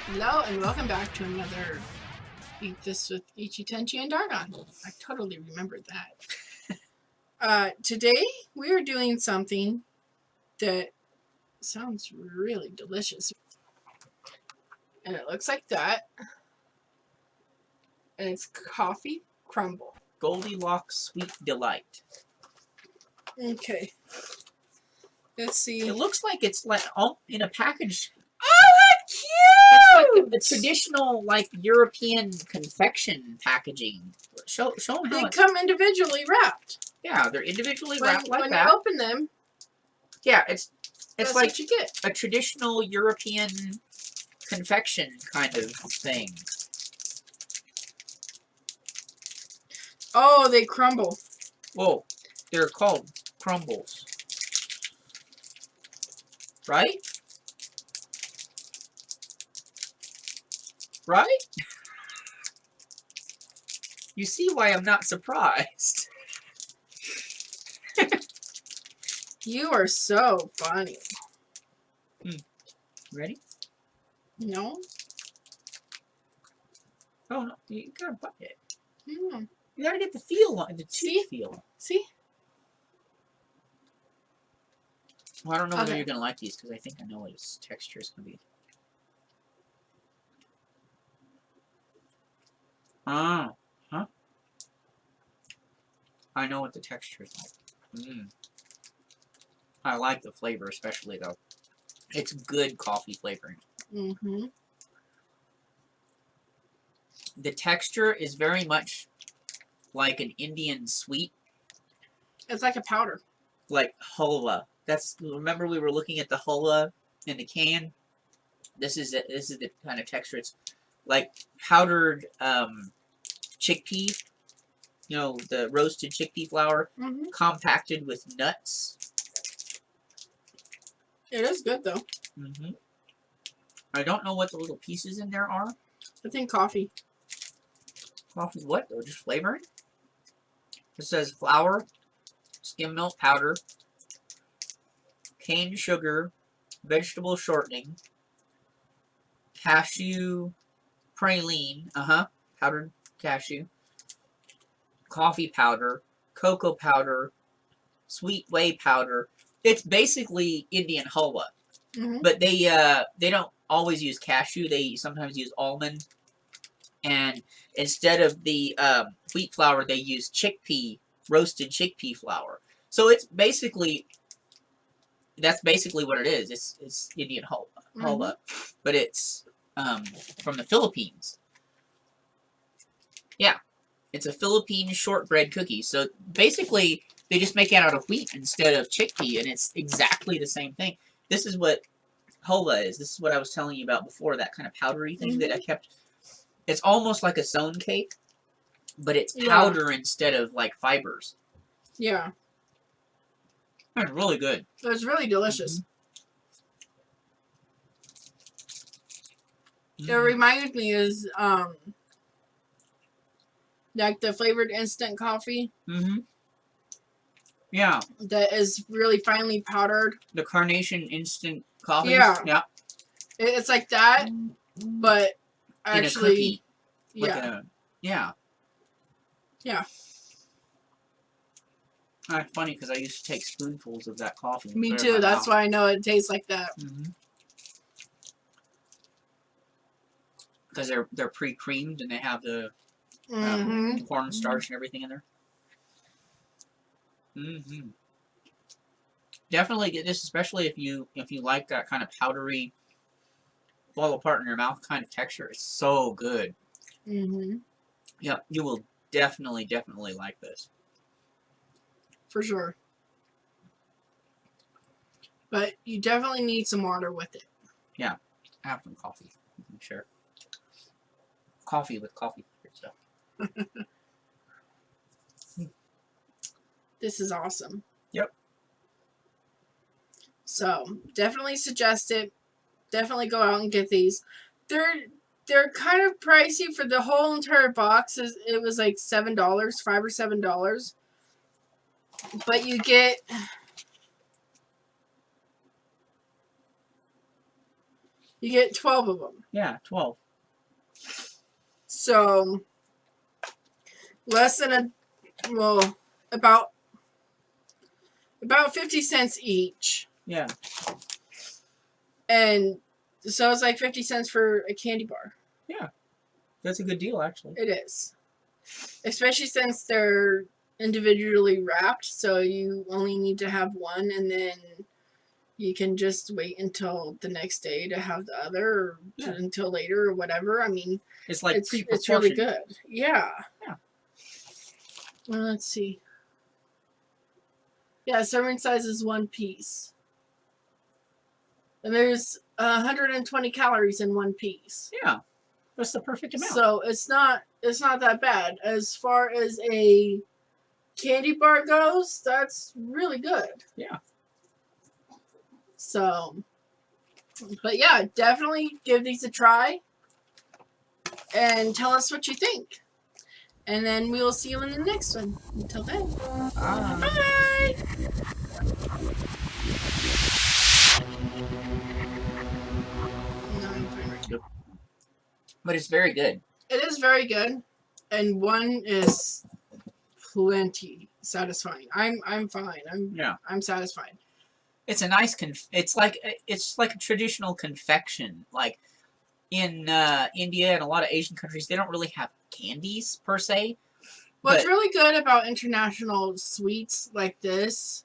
Hello and welcome back to another Eat This with Ichi Tenchi and Dargon. I totally remembered that. Today we are doing something that sounds really delicious. And it looks like that. And it's coffee crumble. Goldilocks Sweet Delight. Okay. Let's see. It looks like it's like in a package. Oh, that's cute! It's like the traditional like European confection packaging. Show them how they come individually wrapped. Yeah, they're individually wrapped like when that. you open them, yeah, it's that's like what you get. A traditional European confection kind of thing. Oh, they crumble. Whoa, they're called crumbles. Right? Right? You see why I'm not surprised. You are so funny. Ready? No? Oh, no. You gotta bite it. Mm. You gotta get the feel on the tooth feel. See? Well, I don't know whether you're gonna like these because I think I know what its texture is gonna be. Oh, huh? I know what the texture is like. I like the flavor, especially though. It's good coffee flavoring. Mm-hmm. The texture is very much like an Indian sweet. It's like a powder. Like Halwa. Remember we were looking at the Halwa in the can? This is the kind of texture. It's like powdered chickpea. You know, the roasted chickpea flour, compacted with nuts. It is good though. I don't know what the little pieces in there are. I think coffee. Coffee what though? Just flavoring? It says flour, skim milk powder, cane sugar, vegetable shortening, cashew praline, powdered cashew, coffee powder, cocoa powder, sweet whey powder. It's basically Indian halwa, but they don't always use cashew. They sometimes use almond, and instead of the wheat flour, they use roasted chickpea flour. So it's basically that's basically what it is. It's Indian halwa, but it's from the Philippines. Yeah, it's a Philippine shortbread cookie. So basically, they just make it out of wheat instead of chickpea, and it's exactly the same thing. This is what halwa is. This is what I was telling you about before, that kind of powdery thing that I kept. It's almost like a sown cake, but it's powder instead of like fibers. Yeah. It's really good. It's really delicious. It reminds me is like the flavored instant coffee. Yeah. That is really finely powdered. The Carnation instant coffee. Yeah. It's like that, but actually, in a cookie. Yeah. That's funny because I used to take spoonfuls of that coffee. Me too. That's why I know it tastes like that. Because they're pre-creamed and they have the cornstarch and everything in there. Definitely get this, especially if you like that kind of powdery, fall apart in your mouth kind of texture. It's so good. Yeah, you will definitely like this. For sure. But you definitely need some water with it. Yeah, have some coffee. Sure. Coffee with coffee stuff. This is awesome. Yep. So definitely suggest it. Definitely go out and get these. They're kind of pricey for the whole entire box. It was like $7, $5 or $7. But you get You get 12 of them. Yeah, 12. So less than about 50 cents each. Yeah. And so it's like 50 cents for a candy bar. Yeah. That's a good deal, actually. It is. Especially since they're individually wrapped, so you only need to have one, and then you can just wait until the next day to have the other, or until later, or whatever. I mean, it's like it's really good. Yeah. Yeah. Well, let's see. Yeah, serving size is 1 piece. And there's 120 calories in 1 piece. Yeah. That's the perfect amount. So it's not that bad. As far as a candy bar goes, that's really good. Yeah. So, but yeah, definitely give these a try and tell us what you think. And then we will see you in the next one. Until then, bye. But it's very good. It is very good, and one is plenty satisfying. I'm fine. I'm satisfied. It's a nice it's like a traditional confection. Like in India and a lot of Asian countries, they don't really have candies per se. What's really good about international sweets like this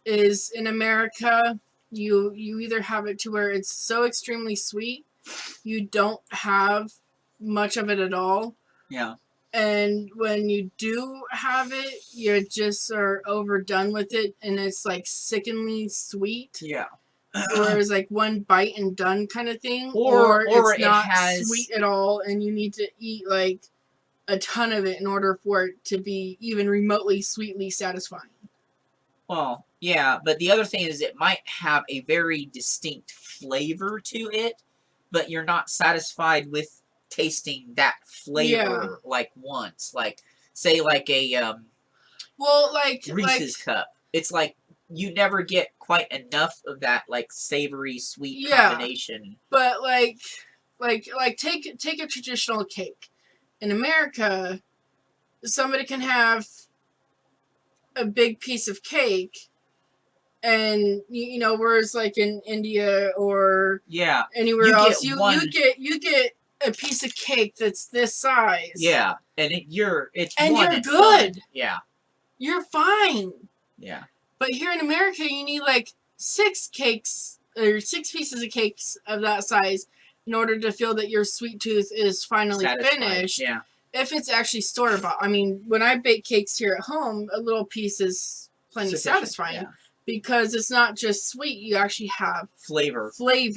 is in America, you either have it to where it's so extremely sweet, you don't have much of it at all. Yeah. And when you do have it, you just are overdone with it, and it's like sickeningly sweet. Yeah. Or it's like one bite and done kind of thing. Or it's not sweet at all, and you need to eat like a ton of it in order for it to be even remotely sweetly satisfying. Well, yeah, but the other thing is it might have a very distinct flavor to it, but you're not satisfied with tasting that flavor like once. Like, say, like a Reese's cup. It's like you never get quite enough of that like savory sweet combination. But like take a traditional cake. In America, somebody can have a big piece of cake, and you know, whereas like in India or anywhere else, you get a piece of cake that's this size. Yeah, and you're good. Fun. Yeah, you're fine. Yeah, but here in America, you need like 6 cakes or 6 pieces of cakes of that size in order to feel that your sweet tooth is finally finished. Yeah. If it's actually store-bought. I mean, when I bake cakes here at home, a little piece is plenty satisfying because it's not just sweet. You actually have flavor.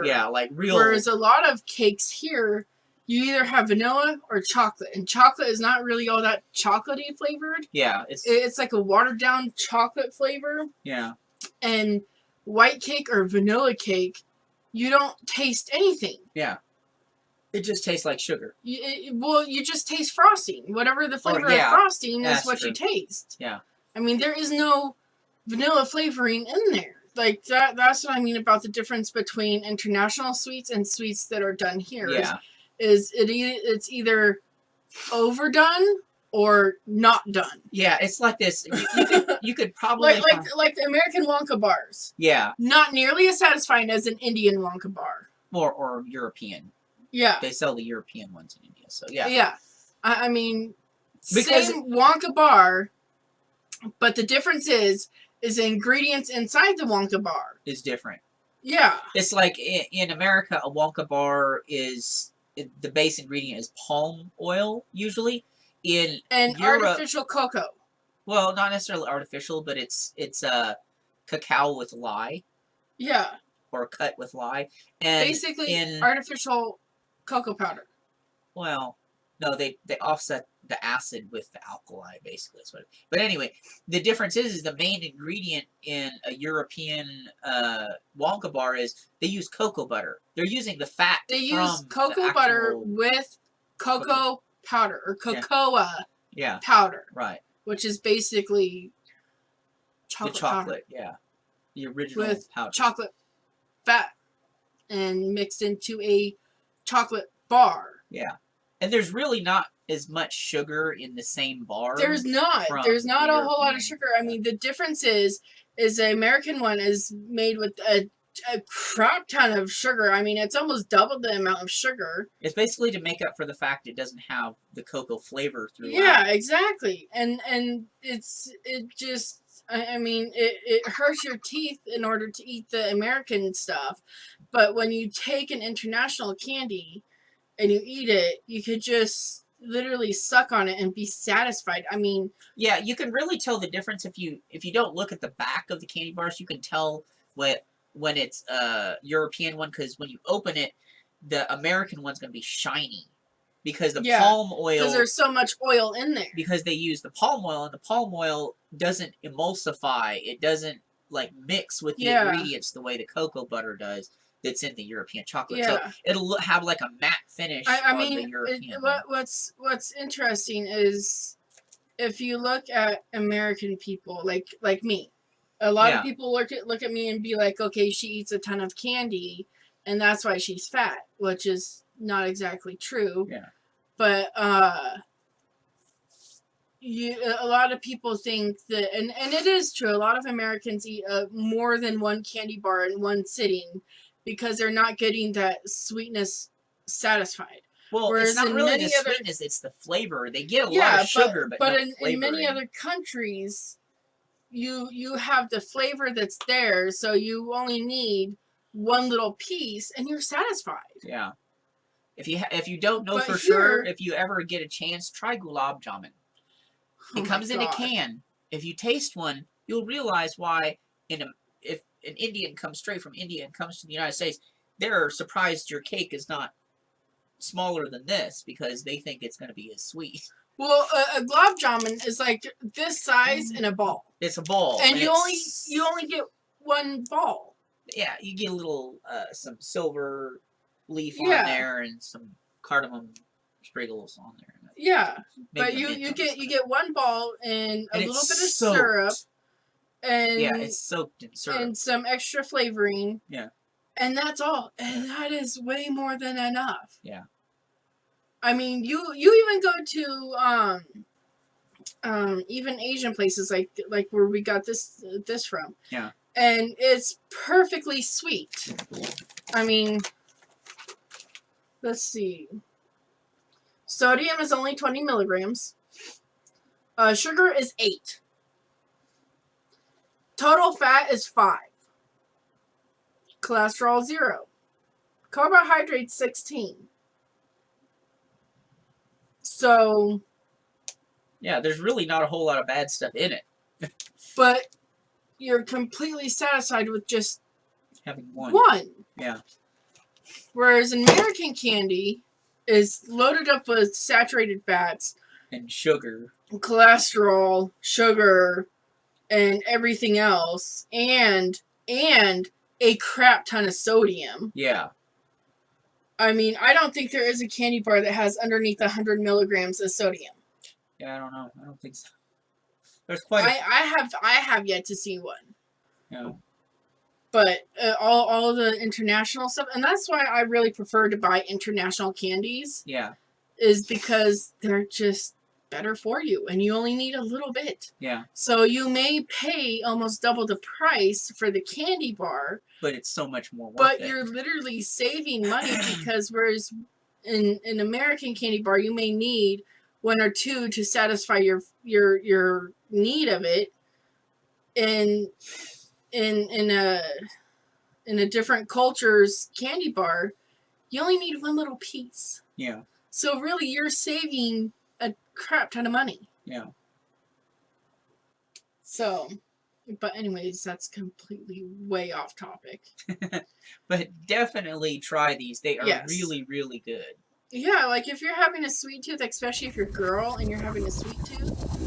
Yeah, like real. Whereas a lot of cakes here, you either have vanilla or chocolate. And chocolate is not really all that chocolatey flavored. Yeah. It's like a watered-down chocolate flavor. Yeah. And white cake or vanilla cake, you don't taste anything. Yeah. It just tastes like sugar. You just taste frosting. Whatever the flavor of frosting is what you taste. Yeah. I mean, there is no vanilla flavoring in there. Like, that's what I mean about the difference between international sweets and sweets that are done here. Yeah. It's either overdone or not done. Yeah, it's like this. You could probably... like the American Wonka bars. Yeah. Not nearly as satisfying as an Indian Wonka bar. Or European. Yeah. They sell the European ones in India, so yeah. Yeah. I mean, same Wonka bar, but the difference is the ingredients inside the Wonka bar is different. Yeah. It's like in America, a Wonka bar is, the base ingredient is palm oil, usually. In Europe, artificial cocoa. Well, not necessarily artificial, but it's cacao with lye. Yeah. Or cut with lye. And basically artificial cocoa powder. Well, no, they offset the acid with the alkali, basically. But anyway, the difference is the main ingredient in a European Wonka bar is they use cocoa butter. They're using the fat. They use cocoa butter with cocoa powder or cocoa powder. Right. Which is basically chocolate powder. Yeah. The original with powder. Chocolate fat and mixed into a chocolate bar. Yeah. And there's really not as much sugar in the same bar. There's not. from There's not the a whole lot of European. sugar. I mean, the difference is the American one is made with a crap ton of sugar. I mean, it's almost double the amount of sugar. It's basically to make up for the fact it doesn't have the cocoa flavor throughout. Yeah, exactly. And it just, I mean, it hurts your teeth in order to eat the American stuff. But when you take an international candy and you eat it, you could just literally suck on it and be satisfied. I mean, yeah, you can really tell the difference if you don't look at the back of the candy bars. You can tell when it's a European one, because when you open it, the American one's going to be shiny because the palm oil. Because there's so much oil in there. Because they use the palm oil, and the palm oil doesn't emulsify. It doesn't like mix with the ingredients the way the cocoa butter does. That's in the European chocolate. So it'll have like a matte finish. I on mean, the European what's interesting is if you look at American people like me, a lot of people look at me and be like, okay, she eats a ton of candy, and that's why she's fat, which is not exactly true. Yeah. But a lot of people think that, and it is true. A lot of Americans eat more than one candy bar in one sitting, because they're not getting that sweetness satisfied. Well, whereas it's not in really many the other, sweetness; it's the flavor. They get a lot of sugar, but no in flavor many other countries, you have the flavor that's there, so you only need one little piece, and you're satisfied. Yeah. If you don't know for Here, sure, if you ever get a chance, try gulab jamun. It comes in a can. If you taste one, you'll realize why. If an Indian comes straight from India and comes to the United States, they're surprised your cake is not smaller than this, because they think it's going to be as sweet. Well, a gulab jamun is like this size in a ball. It's a ball, and you only get one ball. Yeah, you get a little some silver leaf on there and some cardamom sprinkles on there. Yeah, maybe but you get one ball and a little bit of soaked. syrup. And it's soaked in syrup. And some extra flavoring. Yeah. And that's all. And that is way more than enough. Yeah. I mean, you even go to even Asian places like where we got this from. Yeah. And it's perfectly sweet. I mean, let's see. Sodium is only 20 milligrams. Sugar is 8. Total fat is 5. Cholesterol 0. Carbohydrates 16. So, yeah, there's really not a whole lot of bad stuff in it. But you're completely satisfied with just having one. Yeah. Whereas American candy is loaded up with saturated fats and sugar, cholesterol, sugar, and everything else, and a crap ton of sodium. Yeah. I mean, I don't think there is a candy bar that has underneath 100 milligrams of sodium. Yeah, I don't know. I don't think so. There's quite. I have yet to see one. Yeah. But all the international stuff, and that's why I really prefer to buy international candies. Yeah. Is because they're just better for you, and you only need a little bit. Yeah. So you may pay almost double the price for the candy bar, but it's so much more worth but it. you're literally saving money, because whereas in an American candy bar you may need one or two to satisfy your need of it, in a different culture's candy bar you only need one little piece. Yeah. So really you're saving a crap ton of money. Yeah. So, but anyways, that's completely way off topic. But definitely try these. They are really, really good. Yeah, like if you're having a sweet tooth, especially if you're a girl and you're having a sweet tooth,